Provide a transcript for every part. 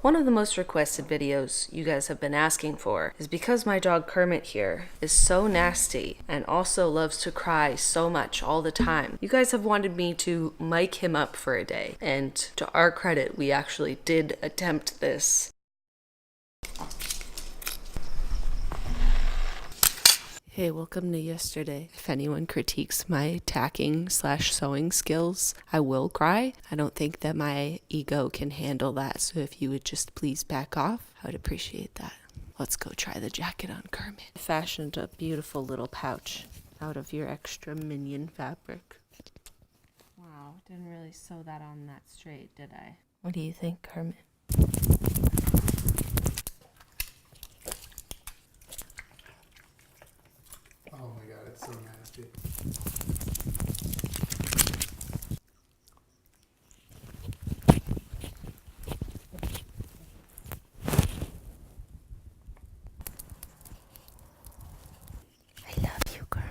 One of the most requested videos you guys have been asking for is because my dog Kermit here is so nasty and also loves to cry so much all the time. You guys have wanted me to mic him up for a day, and to our credit, we actually did attempt this. Hey, welcome to yesterday. If anyone critiques my tacking/sewing skills, I will cry. I don't think that my ego can handle that, so if you would just please back off, I would appreciate that. Let's go try the jacket on Kermit. I fashioned a beautiful little pouch out of your extra minion fabric. Wow, didn't really sew that on that straight, did I? What do you think, Kermit? Oh my god, it's so nasty. I love you, Kermit.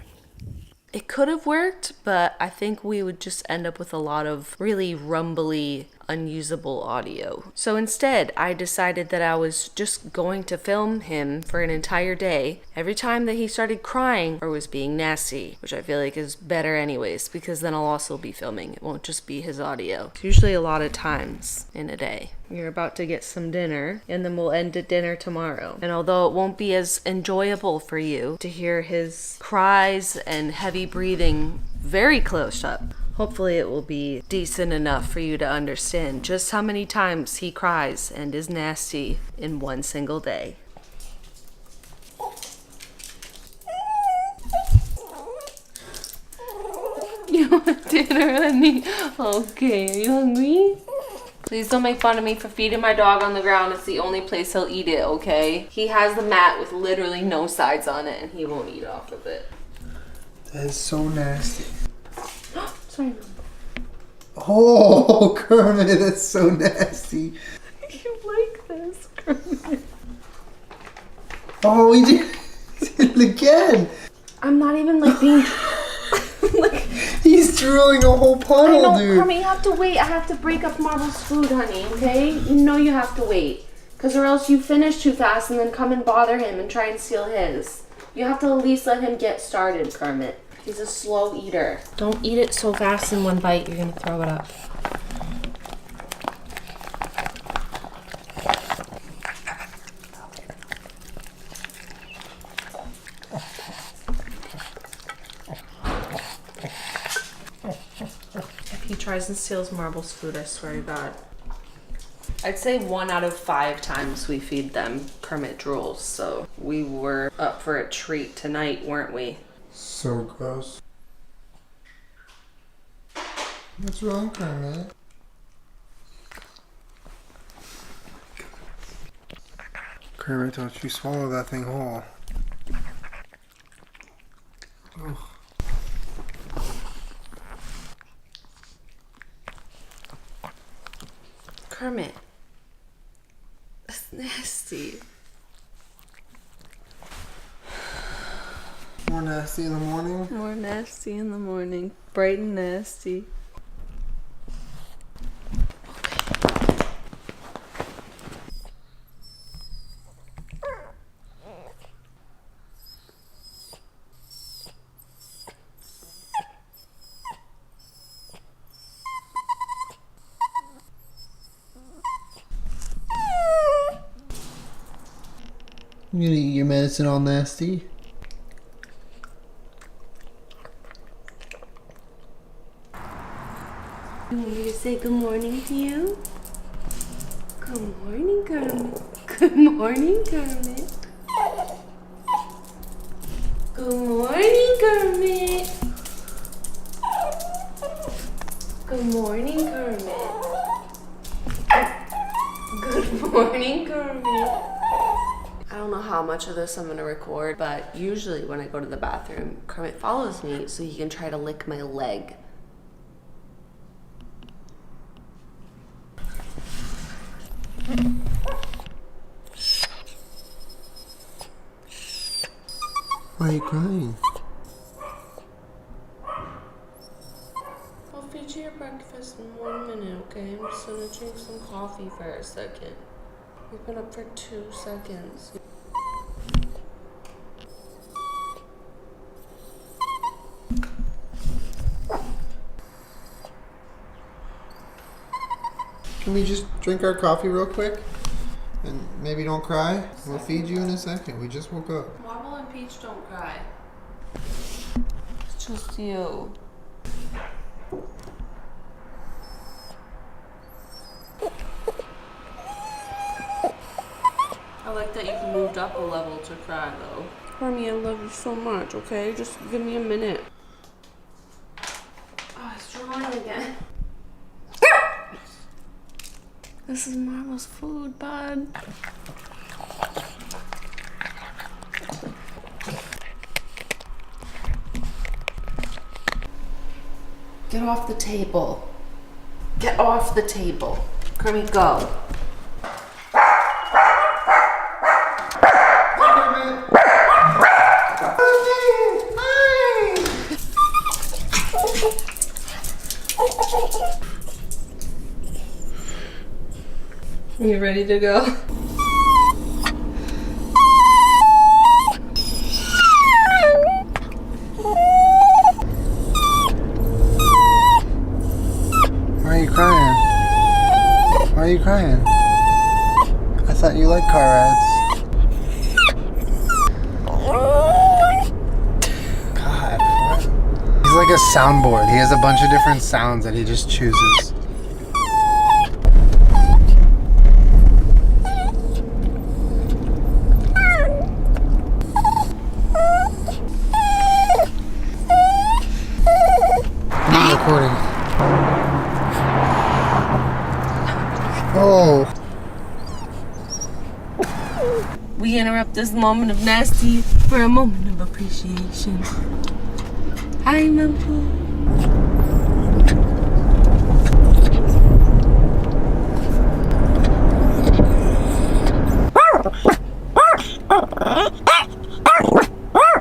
It could have worked, but I think we would just end up with a lot of really rumbly, unusable audio. So instead, I decided that I was just going to film him for an entire day every time that he started crying or was being nasty, which I feel like is better anyways, because then I'll also be filming. It won't just be his audio. It's usually a lot of times in a day. You're about to get some dinner, and then we'll end at dinner tomorrow. And although it won't be as enjoyable for you to hear his cries and heavy breathing very close up, hopefully it will be decent enough for you to understand just how many times he cries and is nasty in one single day. You want dinner, honey? Okay, are you hungry? Please don't make fun of me for feeding my dog on the ground. It's the only place he'll eat it, okay? He has the mat with literally no sides on it, and he won't eat off of it. That is so nasty. Sorry. Oh, Kermit, that's so nasty. You like this, Kermit? Oh, he did it again. I'm not even like being... like... He's drooling a whole puddle, I know, dude. Kermit, you have to wait. I have to break up Marble's food, honey, okay? You know you have to wait. Because or else you finish too fast and then come and bother him and try and steal his. You have to at least let him get started, Kermit. He's a slow eater. Don't eat it so fast in one bite. You're going to throw it up. If he tries and steals Marble's food, I swear to God. I'd say 1 out of 5 times we feed them Kermit drools, so we were up for a treat tonight, weren't we? So gross. What's wrong, Kermit? Kermit, don't you swallow that thing whole. Oh. Kermit. That's nasty. More nasty in the morning? More nasty in the morning. Bright and nasty. You gonna eat your medicine all nasty? You want me to say good morning to you? Good morning, Kermit. Good morning, Kermit. Good morning, Kermit. Good morning, Kermit. Good morning, Kermit. I don't know how much of this I'm gonna record, but usually when I go to the bathroom, Kermit follows me so he can try to lick my leg. Why are you crying? I'll feed you your breakfast in 1 minute, okay? I'm just gonna drink some coffee for a second. We've been up for 2 seconds. Can we just drink our coffee real quick? And maybe don't cry? We'll feed you in a second. We just woke up. Marble and Peach don't cry. It's just you. I like that you've moved up a level to cry, though. Hermie, I love you so much, okay? Just give me a minute. Oh, it's drawing again. This is Marble's food, bud. Get off the table. Get off the table. Kermit, go. You ready to go? Why are you crying? Why are you crying? I thought you liked car rides. God, what? He's like a soundboard. He has a bunch of different sounds that he just chooses. I'm recording. Oh. We interrupt this moment of nasty for a moment of appreciation. Hi, Mampu.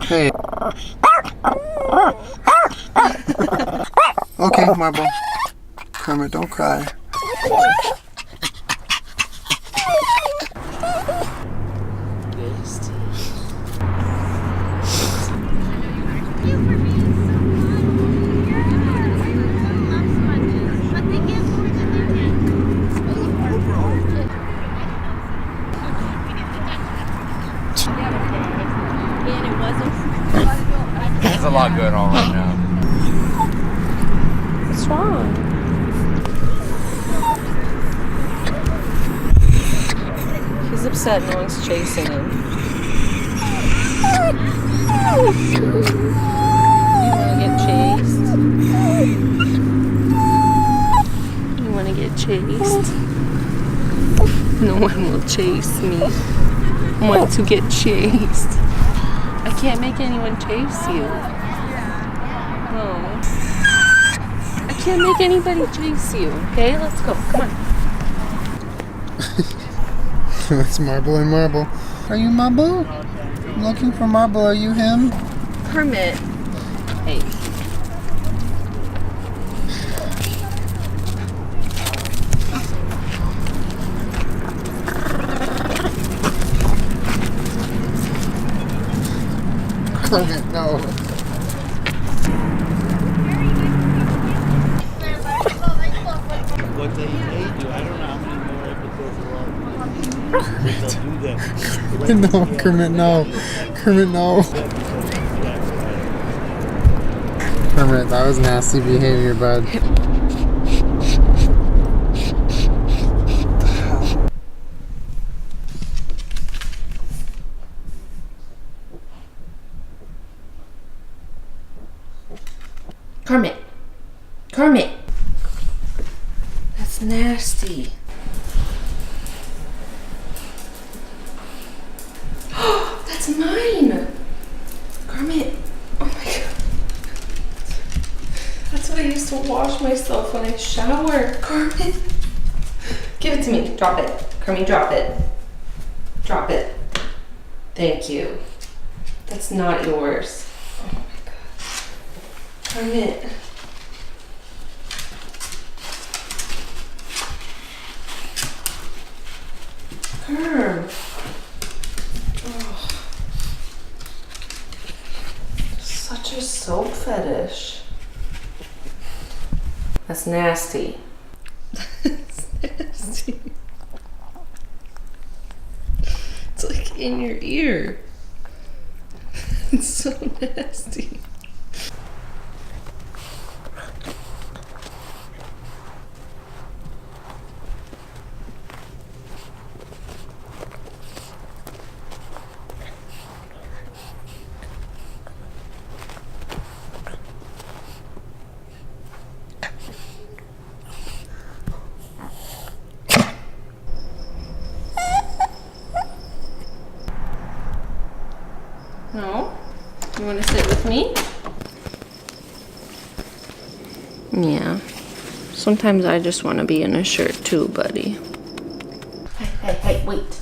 Hey. Okay, Marble. Kermit, don't cry. There's a lot going on right now. What's wrong? He's upset no one's chasing him. You wanna get chased? You wanna get chased? No one will chase me. I want to get chased. I can't make anyone chase you. No. I can't make anybody chase you. Okay, let's go. Come on. It's Marble and Marble. Are you Marble? I'm looking for Marble. Are you him? Kermit. Hey. Kermit, no. What they do, I don't know how many more episodes there are. They'll do that. No, Kermit, no. Kermit, no. Kermit, that was nasty behavior, bud. Kermit. Kermit. That's nasty. That's mine. Kermit. Oh my god. That's what I used to wash myself when I shower. Kermit. Give it to me. Drop it. Kermit, drop it. Drop it. Thank you. That's not yours. Oh my god. Kermit. Herb. Ugh. Such a soap fetish. That's nasty. That's nasty. It's like in your ear. It's so nasty. No? You want to sit with me? Yeah. Sometimes I just want to be in a shirt too, buddy. Hey, wait.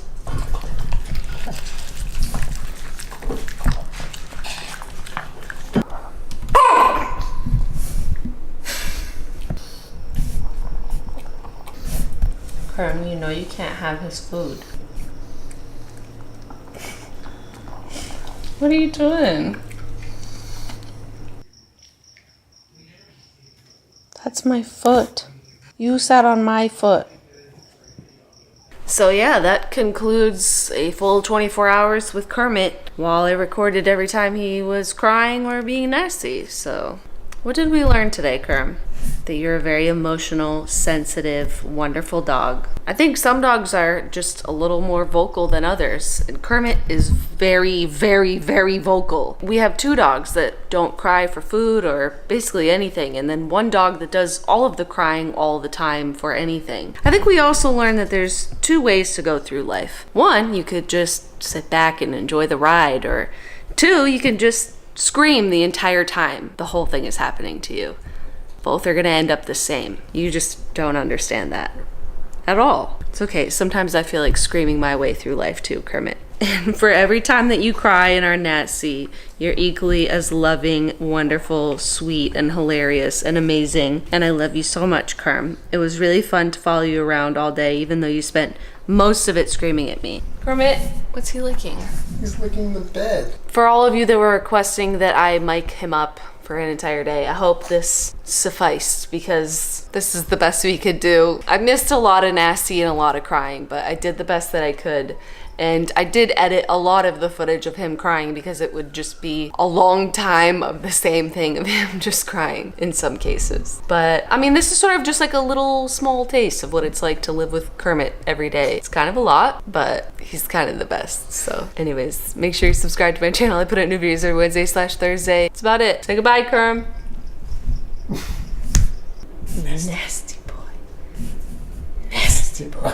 Kerm, you know you can't have his food. What are you doing? That's my foot. You sat on my foot. So yeah, that concludes a full 24 hours with Kermit while I recorded every time he was crying or being nasty. So what did we learn today, Kerm? That you're a very emotional, sensitive, wonderful dog. I think some dogs are just a little more vocal than others, and Kermit is very, very, very vocal. We have 2 dogs that don't cry for food or basically anything, and then 1 dog that does all of the crying all the time for anything. I think we also learned that there's 2 ways to go through life. 1, you could just sit back and enjoy the ride, or 2, you can just scream the entire time the whole thing is happening to you. Both are gonna end up the same. You just don't understand that at all. It's okay. Sometimes I feel like screaming my way through life too, Kermit. And for every time that you cry and are nasty, you're equally as loving, wonderful, sweet, and hilarious and amazing. And I love you so much, Kerm. It was really fun to follow you around all day, even though you spent most of it screaming at me. Kermit, what's he licking? He's licking the bed. For all of you that were requesting that I mic him up for an entire day, I hope this sufficed, because this is the best we could do. I missed a lot of nasty and a lot of crying, but I did the best that I could. And I did edit a lot of the footage of him crying because it would just be a long time of the same thing of him just crying in some cases. But I mean, this is sort of just like a little small taste of what it's like to live with Kermit every day. It's kind of a lot, but he's kind of the best. So anyways, make sure you subscribe to my channel. I put out new videos every Wednesday/Thursday. That's about it. Say goodbye, Kerm. Nasty boy. Nasty boy.